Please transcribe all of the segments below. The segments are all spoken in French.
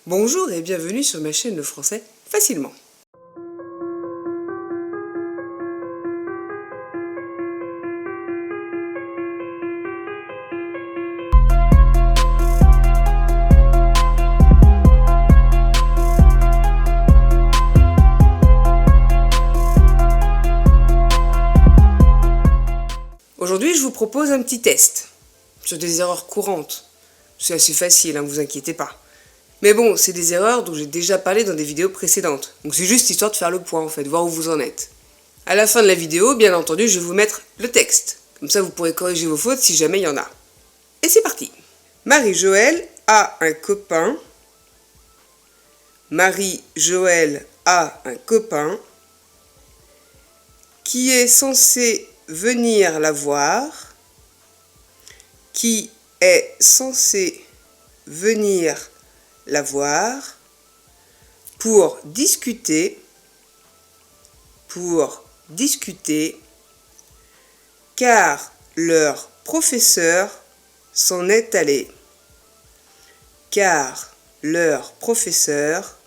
Bonjour et bienvenue sur ma chaîne de français facilement. Aujourd'hui, je vous propose un petit test sur des erreurs courantes. C'est assez facile, ne vous inquiétez pas. Mais bon, c'est des erreurs dont j'ai déjà parlé dans des vidéos précédentes. Donc c'est juste histoire de faire le point en fait, voir où vous en êtes. À la fin de la vidéo, bien entendu, je vais vous mettre le texte. Comme ça, vous pourrez corriger vos fautes si jamais il y en a. Et c'est parti. Marie-Joëlle a un copain. Marie-Joëlle a un copain qui est censé venir la voir, qui est censé venir la voir pour discuter, car leur professeur s'en est allé, car leur professeur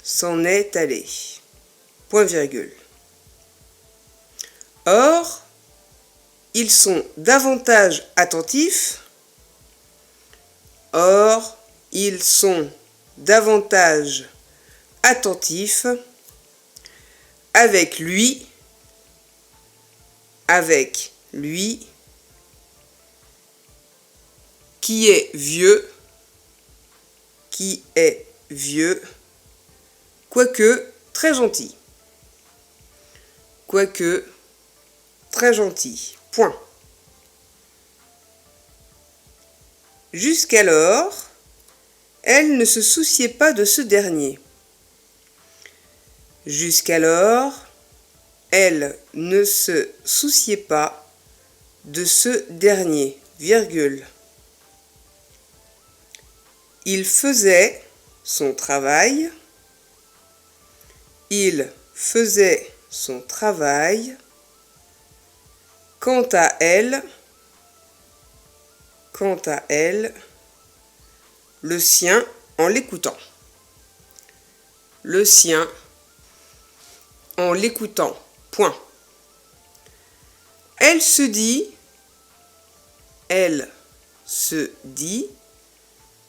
s'en est allé, point virgule. Or, ils sont davantage attentifs. Or, ils sont davantage attentifs avec lui, qui est vieux, quoique très gentil. Point. Jusqu'alors, elle ne se souciait pas de ce dernier. Jusqu'alors, elle ne se souciait pas de ce dernier, virgule. Il faisait son travail. Il faisait son travail. Quant à elle, le sien en l'écoutant. Le sien en l'écoutant. Point. Elle se dit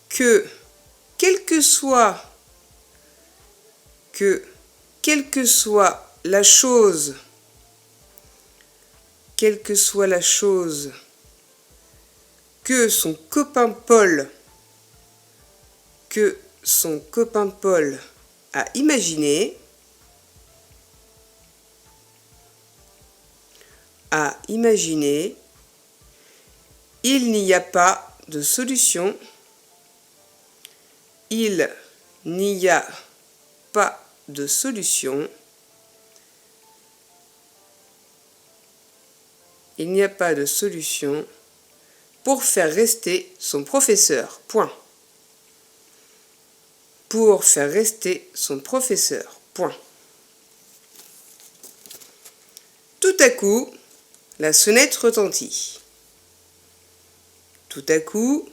que quelle que soit la chose que son copain Paul a imaginé, il n'y a pas de solution. Il n'y a pas de solution. Il n'y a pas de solution pour faire rester son professeur. Point. Pour faire rester son professeur. Point. Tout à coup, la sonnette retentit. Tout à coup,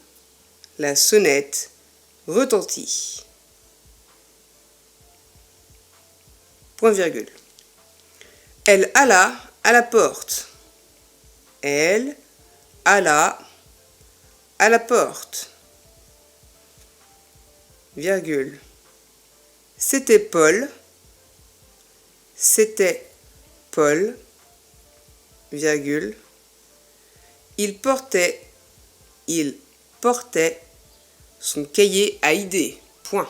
la sonnette retentit. Point virgule. Elle alla à la porte. Elle alla à la porte. Virgule. C'était Paul. Virgule. Il portait son cahier à idées. Point.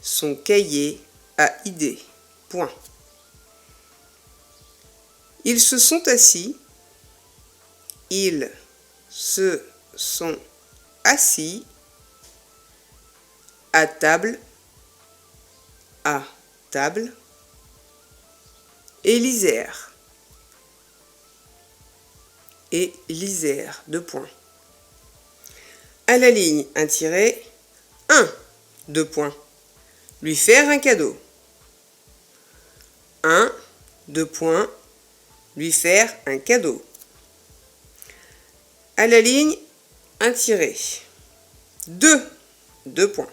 Son cahier à idées. Point. Ils se sont assis. À table, et lisèrent. Deux points. À la ligne, un tiret, 2 points. Lui faire un cadeau. 2 points. Lui faire un cadeau. À la ligne, un tiret. 2 2 points.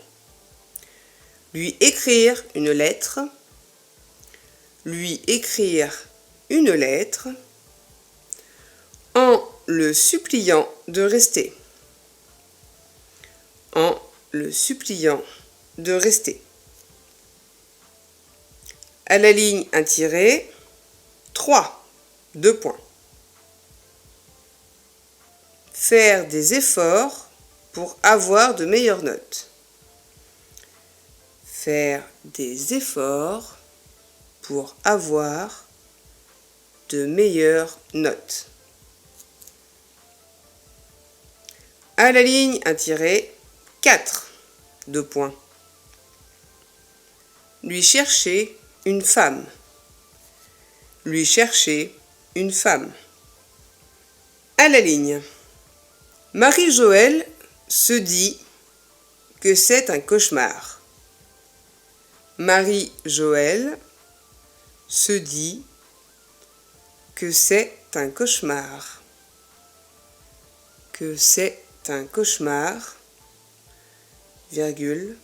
Lui écrire une lettre. Lui écrire une lettre en le suppliant de rester. En le suppliant de rester. À la ligne 1 tiré, 3, 2 points. Faire des efforts pour avoir de meilleures notes. Faire des efforts pour avoir de meilleures notes. À la ligne 1 tiré, 4, 2 points. Lui chercher une femme. Lui chercher une femme. À la ligne. Marie-Joëlle se dit que c'est un cauchemar. Marie-Joëlle se dit que c'est un cauchemar. Que c'est un cauchemar, virgule.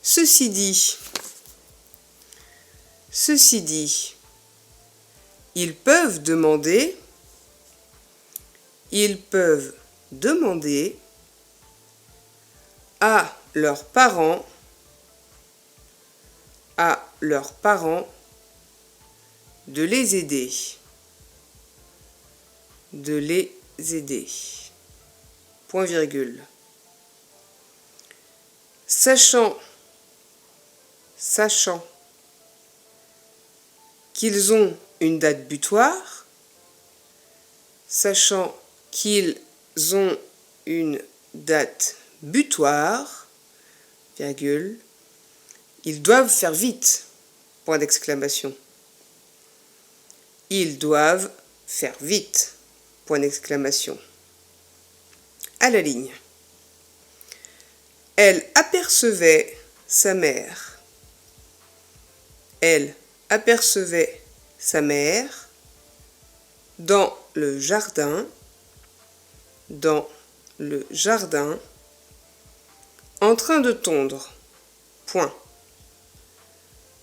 Ceci dit, ils peuvent demander à leurs parents de les aider. De les aider. Point virgule. Sachant qu'ils ont une date butoir, sachant qu'ils ont une date butoir, virgule, ils doivent faire vite, point d'exclamation. Ils doivent faire vite, point d'exclamation. À la ligne. Elle apercevait sa mère. Elle apercevait sa mère dans le jardin, en train de tondre, point.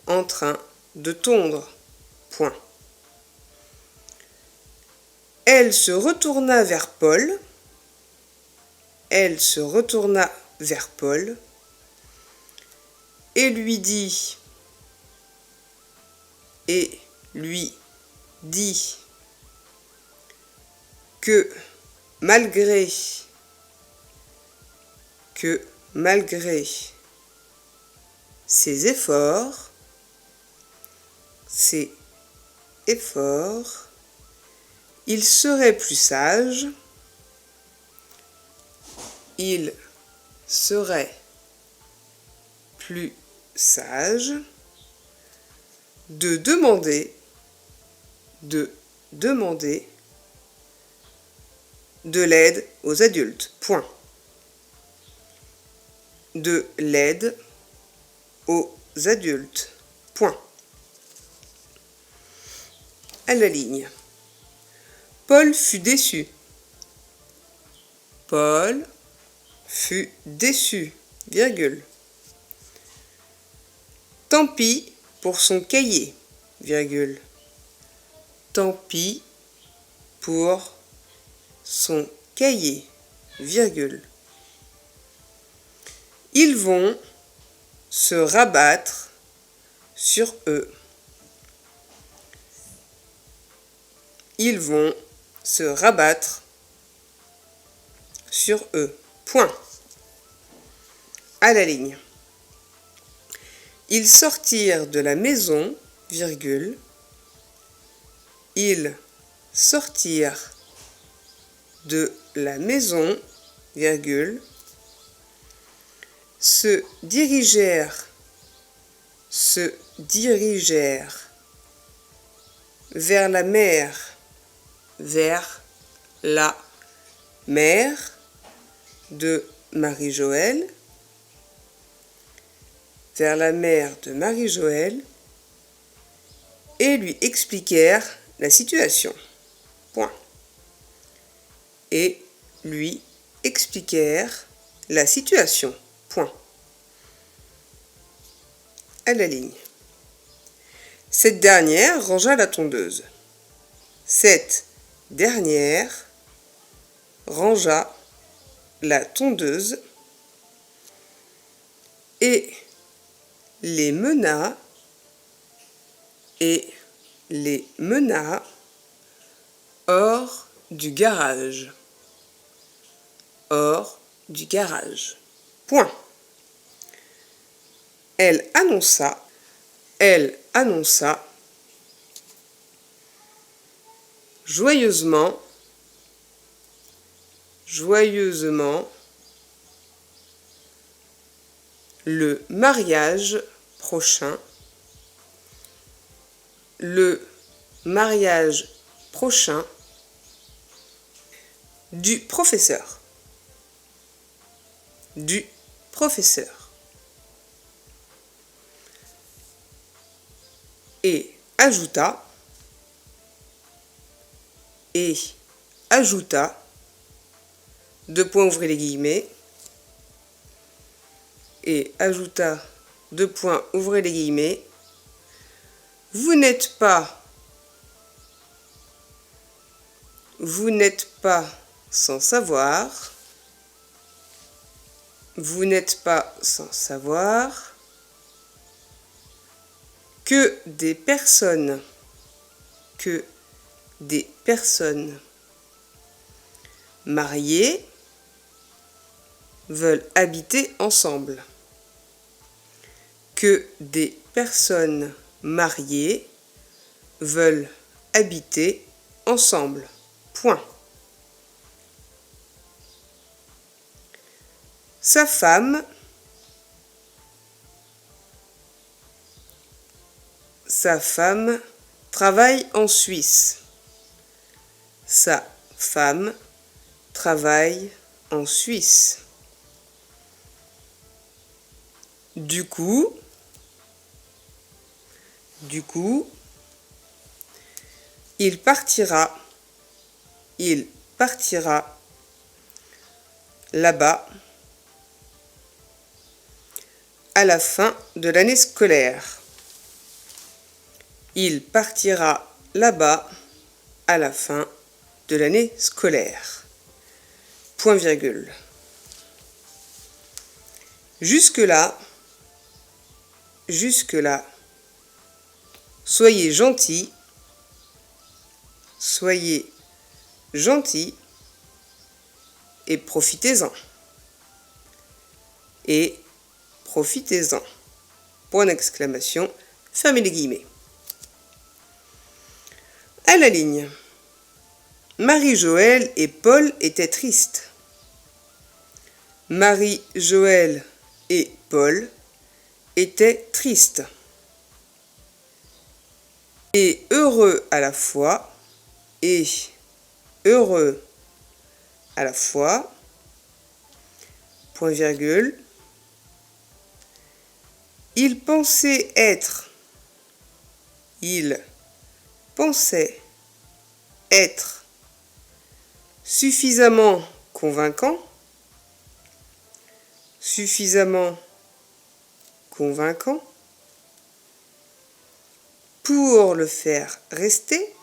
En train de tondre, point. Elle se retourna vers Paul. Elle se retourna vers Paul et lui dit que malgré ses efforts, il serait plus sage, de demander de l'aide aux adultes. Point. De l'aide aux adultes. Point. À la ligne. Paul fut déçu. Paul fut déçu, virgule. Tant pis pour son cahier, virgule. Tant pis pour son cahier, virgule. Ils vont se rabattre sur eux. Ils vont se rabattre sur eux. Point. À la ligne. Ils sortirent de la maison, virgule. Ils sortirent de la maison, virgule. Se dirigèrent vers la mer de Marie-Joëlle, et lui expliquèrent la situation. Point. Et lui expliquèrent la situation. Point. À la ligne. Cette dernière rangea la tondeuse. Cette dernière rangea la tondeuse et les mena hors du garage. Hors du garage. Point. Elle annonça joyeusement le mariage prochain du professeur. Et ajouta, deux points ouvrez les guillemets, et ajouta, deux points ouvrez les guillemets, vous n'êtes pas sans savoir, que des personnes mariées veulent habiter ensemble. Que des personnes mariées veulent habiter ensemble. Point. Sa femme travaille en Suisse. Sa femme travaille en Suisse. Du coup, il partira là-bas à la fin de l'année scolaire. Il partira là-bas à la fin de l'année scolaire. Point virgule. Jusque-là, soyez gentils et profitez-en. Point d'exclamation, fermez les guillemets. À la ligne. Marie-Joëlle et Paul étaient tristes. Marie-Joëlle et Paul étaient tristes. Et heureux à la fois. Point virgule. Il pensait être suffisamment convaincant pour le faire rester,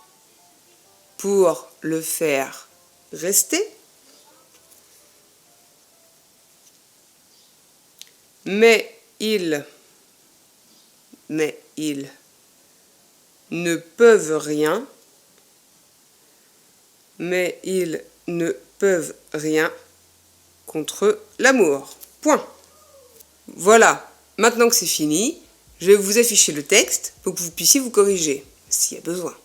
mais ils ne peuvent rien contre l'amour. Point. Voilà, maintenant que c'est fini, je vais vous afficher le texte pour que vous puissiez vous corriger, s'il y a besoin.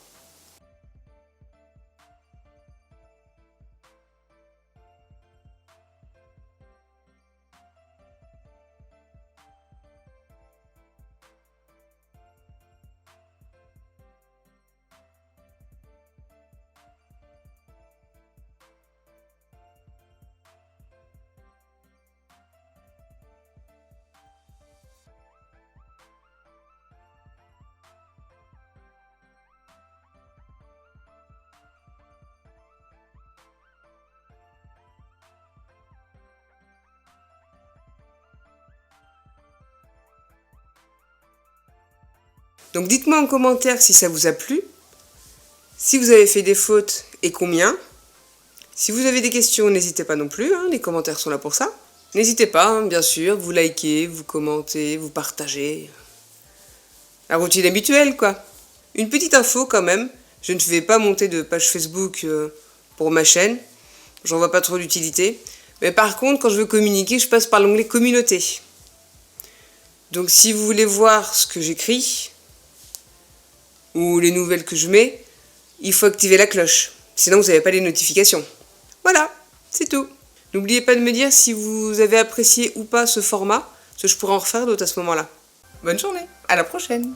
Donc dites-moi en commentaire si ça vous a plu, si vous avez fait des fautes et combien. Si vous avez des questions, n'hésitez pas non plus, les commentaires sont là pour ça. N'hésitez pas, bien sûr, vous likez, vous commentez, vous partagez. La routine habituelle, quoi. Une petite info quand même, je ne vais pas monter de page Facebook pour ma chaîne. J'en vois pas trop d'utilité. Mais par contre, quand je veux communiquer, je passe par l'onglet communauté. Donc si vous voulez voir ce que j'écris, ou les nouvelles que je mets, il faut activer la cloche. Sinon, vous n'avez pas les notifications. Voilà, c'est tout. N'oubliez pas de me dire si vous avez apprécié ou pas ce format, parce que je pourrais en refaire d'autres à ce moment-là. Bonne journée, à la prochaine!